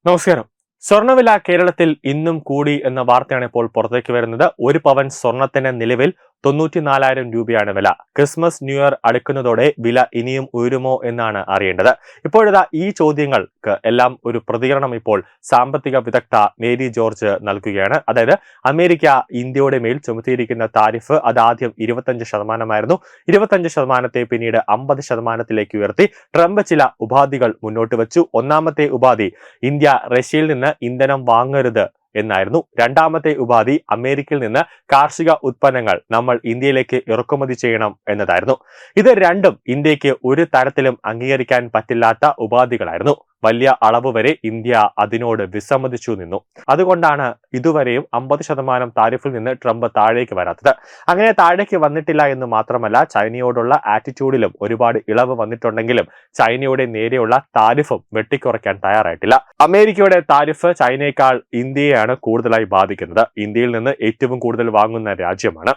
നമസ്കാരം. സ്വർണ്ണവില കേരളത്തിൽ ഇന്നും കൂടി എന്ന വാർത്തയാണ് ഇപ്പോൾ പുറത്തേക്ക് വരുന്നത്. ഒരു പവൻ സ്വർണത്തിന് നിലവിൽ 94,000 രൂപയാണ് വില. ക്രിസ്മസ് ന്യൂ ഇയർ അടുക്കുന്നതോടെ വില ഇനിയും ഉയരുമോ എന്നാണ് അറിയേണ്ടത്. ഇപ്പോഴിതാ ഈ ചോദ്യങ്ങൾക്ക് എല്ലാം ഒരു പ്രതികരണം ഇപ്പോൾ സാമ്പത്തിക വിദഗ്ധ മേരി ജോർജ് നൽകുകയാണ്. അതായത് അമേരിക്ക ഇന്ത്യയുടെ മേൽ ചുമത്തിയിരിക്കുന്ന താരിഫ് അതാദ്യം 25% 25% പിന്നീട് 50% ഉയർത്തി. ട്രംപ് ചില ഉപാധികൾ മുന്നോട്ട് വെച്ചു. ഒന്നാമത്തെ ഉപാധി ഇന്ത്യ റഷ്യയിൽ നിന്ന് ഇന്ധനം വാങ്ങരുത് എന്നായിരുന്നു. രണ്ടാമത്തെ ഉപാധി അമേരിക്കയിൽ നിന്ന് കാർഷിക ഉത്പന്നങ്ങൾ നമ്മൾ ഇന്ത്യയിലേക്ക് ഇറക്കുമതി ചെയ്യണം എന്നതായിരുന്നു. ഇത് രണ്ടും ഇന്ത്യക്ക് ഒരു തരത്തിലും അംഗീകരിക്കാൻ പറ്റില്ലാത്ത ഉപാധികളായിരുന്നു. വലിയ അളവ് വരെ ഇന്ത്യ അതിനോട് വിസമ്മതിച്ചു നിന്നു. അതുകൊണ്ടാണ് ഇതുവരെയും 50% താരിഫിൽ നിന്ന് ട്രംപ് താഴേക്ക് വരാത്തത്. അങ്ങനെ താഴേക്ക് വന്നിട്ടില്ല എന്ന് മാത്രമല്ല, ചൈനയോടുള്ള ആറ്റിറ്റ്യൂഡിലും ഒരുപാട് ഇളവ് വന്നിട്ടുണ്ടെങ്കിലും ചൈനയുടെ നേരെയുള്ള താരിഫും വെട്ടിക്കുറയ്ക്കാൻ തയ്യാറായിട്ടില്ല. അമേരിക്കയുടെ താരിഫ് ചൈനയേക്കാൾ ഇന്ത്യയെയാണ് കൂടുതലായി ബാധിക്കുന്നത്. ഇന്ത്യയിൽ നിന്ന് ഏറ്റവും കൂടുതൽ വാങ്ങുന്ന രാജ്യമാണ്.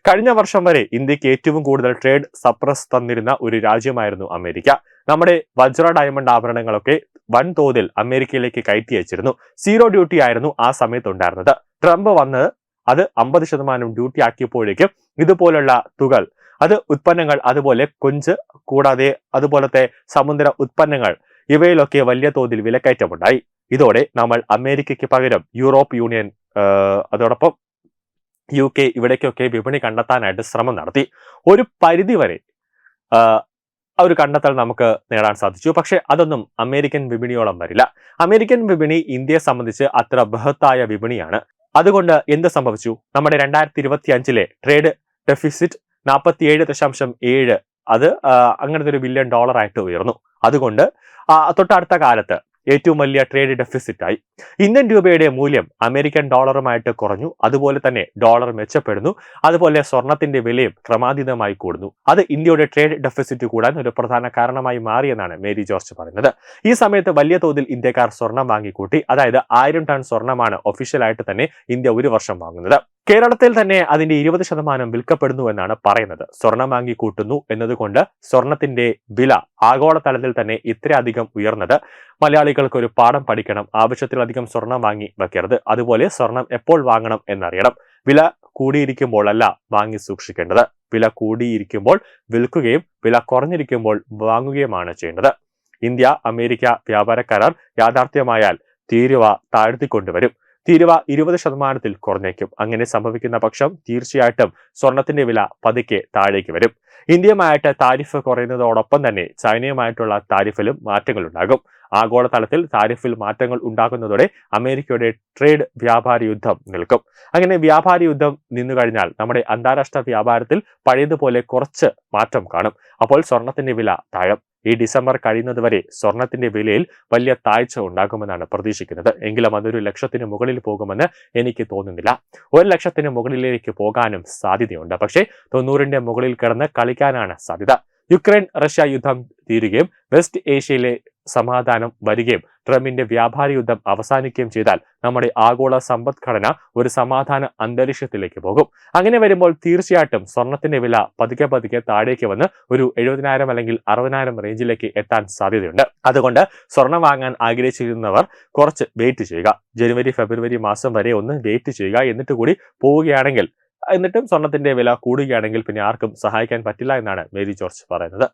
കഴിഞ്ഞ വർഷം വരെ ഇന്ത്യക്ക് ഏറ്റവും കൂടുതൽ ട്രേഡ് സപ്രസ് തന്നിരുന്ന ഒരു രാജ്യമായിരുന്നു അമേരിക്ക. നമ്മുടെ വജ്ര ഡയമണ്ട് ആഭരണങ്ങളൊക്കെ വൻതോതിൽ അമേരിക്കയിലേക്ക് കയറ്റി അയച്ചിരുന്നു. സീറോ ഡ്യൂട്ടി ആയിരുന്നു ആ സമയത്ത് ഉണ്ടായിരുന്നത്. ട്രംപ് വന്ന് അത് 50% ഡ്യൂട്ടി ആക്കിയപ്പോഴേക്കും ഇതുപോലുള്ള തുകൾ, അത് ഉത്പന്നങ്ങൾ, അതുപോലെ കൊഞ്ച് കൂടാതെ അതുപോലത്തെ സമുദ്ര ഉത്പന്നങ്ങൾ, ഇവയിലൊക്കെ വലിയ തോതിൽ വിലക്കയറ്റമുണ്ടായി. ഇതോടെ നമ്മൾ അമേരിക്കയ്ക്ക് പകരം യൂറോപ്പ് യൂണിയൻ, അതോടൊപ്പം UK ഇവിടേക്കൊക്കെ വിപണി കണ്ടെത്താനായിട്ട് ശ്രമം നടത്തി. ഒരു പരിധിവരെ ഒരു കണ്ടെത്തൽ നമുക്ക് നേടാൻ സാധിച്ചു. പക്ഷെ അതൊന്നും അമേരിക്കൻ വിപണിയോളം വരില്ല. അമേരിക്കൻ വിപണി ഇന്ത്യയെ സംബന്ധിച്ച് അത്ര ബൃഹത്തായ വിപണിയാണ്. അതുകൊണ്ട് എന്ത് സംഭവിച്ചു? നമ്മുടെ 2025 ട്രേഡ് ഡെഫിസിറ്റ് 47.7, അത് അങ്ങനത്തെ $1 ബില്യൺ ആയിട്ട് ഉയർന്നു. അതുകൊണ്ട് തൊട്ടടുത്ത കാലത്ത് ഏറ്റവും വലിയ ട്രേഡ് ഡെഫിസിറ്റ് ആയി. ഇന്ത്യൻ രൂപയുടെ മൂല്യം അമേരിക്കൻ ഡോളറുമായിട്ട് കുറഞ്ഞു. അതുപോലെ തന്നെ ഡോളർ മെച്ചപ്പെടുന്നു. അതുപോലെ സ്വർണത്തിന്റെ വിലയും ക്രമാതീതമായി കൂടുന്നു. അത് ഇന്ത്യയുടെ ട്രേഡ് ഡെഫിസിറ്റ് കൂടാൻ ഒരു പ്രധാന കാരണമായി മാറിയെന്നാണ് മേരി ജോർജ് പറയുന്നത്. ഈ സമയത്ത് വലിയ തോതിൽ ഇന്ത്യക്കാർ സ്വർണം വാങ്ങിക്കൂട്ടി. അതായത് 1000 ടൺ സ്വർണമാണ് ഒഫീഷ്യലായിട്ട് തന്നെ ഇന്ത്യ ഒരു വർഷം വാങ്ങുന്നത്. കേരളത്തിൽ തന്നെ അതിന്റെ 20% വിൽക്കപ്പെടുന്നു എന്നാണ് പറയുന്നത്. സ്വർണം വാങ്ങിക്കൂട്ടുന്നു എന്നതുകൊണ്ട് സ്വർണത്തിന്റെ വില ആഗോളതലത്തിൽ തന്നെ ഇത്രയധികം ഉയർന്നത് മലയാളികൾക്ക് ഒരു പാഠം പഠിക്കണം. ആവശ്യത്തിലധികം സ്വർണം വാങ്ങി വെക്കരുത്. അതുപോലെ സ്വർണം എപ്പോൾ വാങ്ങണം എന്നറിയണം. വില കൂടിയിരിക്കുമ്പോൾ അല്ല വാങ്ങി സൂക്ഷിക്കേണ്ടത്. വില കൂടിയിരിക്കുമ്പോൾ വിൽക്കുകയും വില കുറഞ്ഞിരിക്കുമ്പോൾ വാങ്ങുകയുമാണ് ചെയ്യേണ്ടത്. ഇന്ത്യ അമേരിക്ക വ്യാപാര കരാർ യാഥാർത്ഥ്യമായാൽ തീരുവ താഴ്ത്തിക്കൊണ്ടുവരും. തീരുവ 20% കുറഞ്ഞേക്കും. അങ്ങനെ സംഭവിക്കുന്ന പക്ഷം തീർച്ചയായിട്ടും സ്വർണത്തിന്റെ വില പതുക്കെ താഴേക്ക് വരും. ഇന്ത്യയുമായിട്ട് താരിഫ് കുറയുന്നതോടൊപ്പം തന്നെ ചൈനയുമായിട്ടുള്ള താരിഫിലും മാറ്റങ്ങൾ ഉണ്ടാകും. ആഗോളതലത്തിൽ താരിഫിൽ മാറ്റങ്ങൾ ഉണ്ടാകുന്നതോടെ അമേരിക്കയുടെ ട്രേഡ് വ്യാപാര യുദ്ധം നിൽക്കും. അങ്ങനെ വ്യാപാര യുദ്ധം നിന്നു കഴിഞ്ഞാൽ നമ്മുടെ അന്താരാഷ്ട്ര വ്യാപാരത്തിൽ പഴയതുപോലെ കുറച്ച് മാറ്റം കാണും. അപ്പോൾ സ്വർണത്തിന്റെ വില താഴും. ഈ ഡിസംബർ കഴിയുന്നതുവരെ സ്വർണത്തിന്റെ വിലയിൽ വലിയ താഴ്ച ഉണ്ടാകുമെന്നാണ് പ്രതീക്ഷിക്കുന്നത്. എങ്കിലും അതൊരു 1,00,000 മുകളിൽ പോകുമെന്ന് എനിക്ക് തോന്നുന്നില്ല. 1,00,000 മുകളിലേക്ക് പോകാനും സാധ്യതയുണ്ട്. പക്ഷേ 90ന്റെ മുകളിൽ കിടന്ന് കളിക്കാനാണ് സാധ്യത. യുക്രൈൻ റഷ്യ യുദ്ധം തീരുകയും വെസ്റ്റ് ഏഷ്യയിലെ സമാധാനം വരികയും ട്രംപിന്റെ വ്യാപാര യുദ്ധം അവസാനിക്കുകയും ചെയ്താൽ നമ്മുടെ ആഗോള സമ്പദ്ഘടന ഒരു സമാധാന അന്തരീക്ഷത്തിലേക്ക് പോകും. അങ്ങനെ വരുമ്പോൾ തീർച്ചയായിട്ടും സ്വർണത്തിന്റെ വില പതുക്കെ പതുക്കെ താഴേക്ക് വന്ന് ഒരു 70,000 അല്ലെങ്കിൽ 60,000 റേഞ്ചിലേക്ക് എത്താൻ സാധ്യതയുണ്ട്. അതുകൊണ്ട് സ്വർണം വാങ്ങാൻ ആഗ്രഹിച്ചിരുന്നവർ കുറച്ച് വെയിറ്റ് ചെയ്യുക. ജനുവരി ഫെബ്രുവരി മാസം വരെ ഒന്ന് വെയിറ്റ് ചെയ്യുക. എന്നിട്ട് കൂടി പോവുകയാണെങ്കിൽ, എന്നിട്ടും സ്വർണത്തിന്റെ വില കൂടുകയാണെങ്കിൽ പിന്നെ ആർക്കും സഹായിക്കാൻ പറ്റില്ല എന്നാണ് മേരി ജോർജ് പറയുന്നത്.